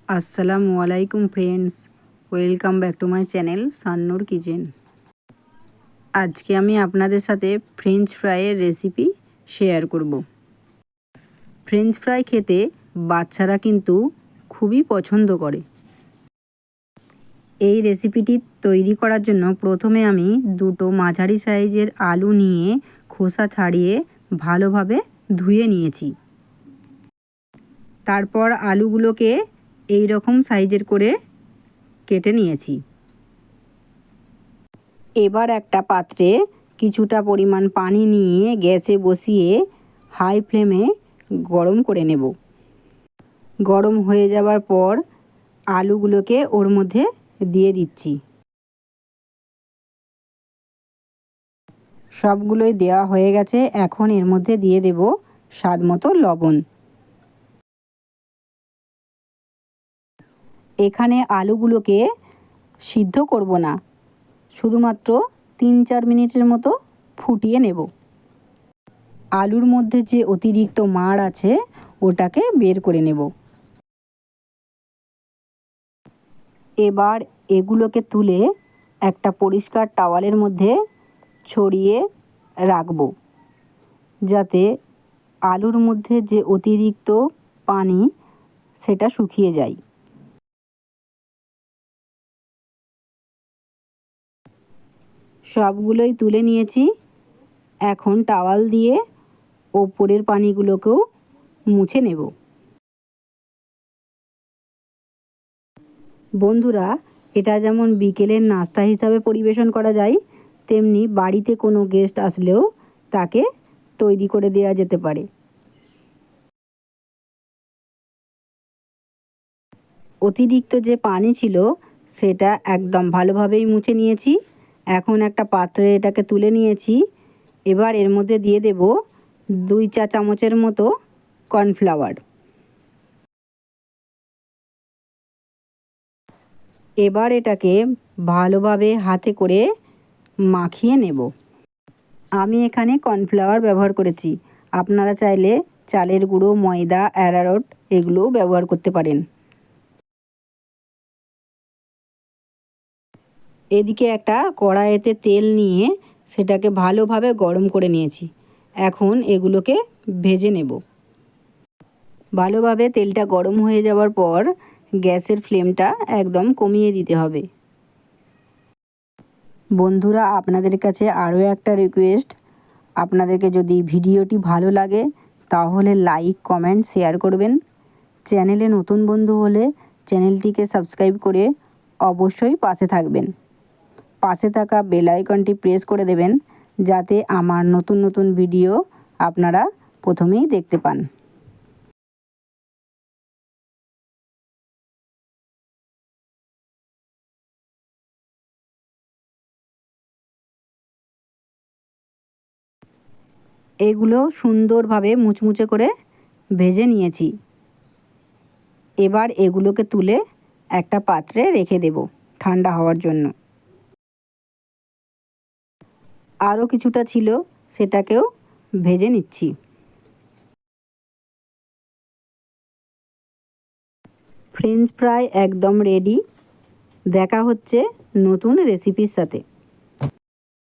আসসালামু আলাইকুম friends, welcome back to my channel Sannur kitchen. আজকে আমি আপনাদের সাথে ফ্রেঞ্চ ফ্রাইয়ের রেসিপি শেয়ার করব। ফ্রেঞ্চ ফ্রাই খেতে বাচ্চারা কিন্তু খুবই পছন্দ করে। এই রেসিপিটি তৈরি করার জন্য প্রথমে আমি দুটো মাঝারি সাইজের আলু নিয়ে খোসা ছাড়িয়ে ভালোভাবে ধুয়ে নিয়েছি। তারপর আলুগুলোকে এই রকম সাইজের করে কেটে নিয়েছি। এবার একটা পাত্রে কিছুটা পরিমাণ পানি নিয়ে গ্যাসে বসিয়ে হাই ফ্লেমে গরম করে নেব। গরম হয়ে যাওয়ার পর আলুগুলোকে ওর মধ্যে দিয়ে দিচ্ছি। সবগুলোই দেওয়া হয়ে গেছে। এখন এর মধ্যে দিয়ে দেব স্বাদ মতো লবণ। এখানে আলুগুলোকে সিদ্ধ করব না, শুধুমাত্র 3-4 মিনিটের মতো ফুটিয়ে নেব। আলুর মধ্যে যে অতিরিক্ত মাড় আছে ওটাকে বের করে নেব। এবার এগুলোকে তুলে একটা পরিষ্কার টাওয়ালের মধ্যে ছড়িয়ে রাখব, যাতে আলুর মধ্যে যে অতিরিক্ত পানি সেটা শুকিয়ে যায়। সবগুলোই তুলে নিয়েছি। এখন টাওয়াল দিয়ে ওপরের পানিগুলোকেও মুছে নেব। বন্ধুরা, এটা যেমন বিকেলের নাস্তা হিসাবে পরিবেশন করা যায়, তেমনি বাড়িতে কোনো গেস্ট আসলেও তাকে তৈরি করে দেওয়া যেতে পারে। অতিরিক্ত যে পানি ছিল সেটা একদম ভালোভাবেই মুছে নিয়েছি। এখন একটা পাত্রে এটাকে তুলে নিয়েছি। এবার এর মধ্যে দিয়ে দেব 2 চা চামচের মতো কর্নফ্লাওয়ার। এবার এটাকে ভালোভাবে হাতে করে মাখিয়ে নেব। আমি এখানে কর্নফ্লাওয়ার ব্যবহার করেছি। আপনারা চাইলে চালের গুঁড়ো, ময়দা, অ্যারারুট এগুলোও ব্যবহার করতে পারেন। এদিকে একটা কড়াইতে তেল নিয়ে সেটাকে ভালোভাবে গরম করে নিয়েছি। এখন এগুলোকে ভেজে নেব। ভালোভাবে তেলটা গরম হয়ে যাওয়ার পর গ্যাসের ফ্লেমটা একদম কমিয়ে দিতে হবে। বন্ধুরা, আপনাদের কাছে আরও একটা রিকোয়েস্ট, আপনাদেরকে যদি ভিডিওটি ভালো লাগে তাহলে লাইক, কমেন্ট, শেয়ার করবেন। চ্যানেলে নতুন বন্ধু হলে চ্যানেলটিকে সাবস্ক্রাইব করে অবশ্যই পাশে থাকবেন। পাশে থাকা বেল আইকনটি প্রেস করে দেবেন, যাতে আমার নতুন নতুন ভিডিও আপনারা প্রথমেই দেখতে পান। এগুলো সুন্দরভাবে মুচমুচে করে ভেজে নিয়েছি। এবার এগুলোকে তুলে একটা পাত্রে রেখে দেব ঠান্ডা হওয়ার জন্য। আরও কিছুটা ছিল, সেটাকেও ভেজে নিচ্ছি। ফ্রেঞ্চ ফ্রাই একদম রেডি। দেখা হচ্ছে নতুন রেসিপির সাথে।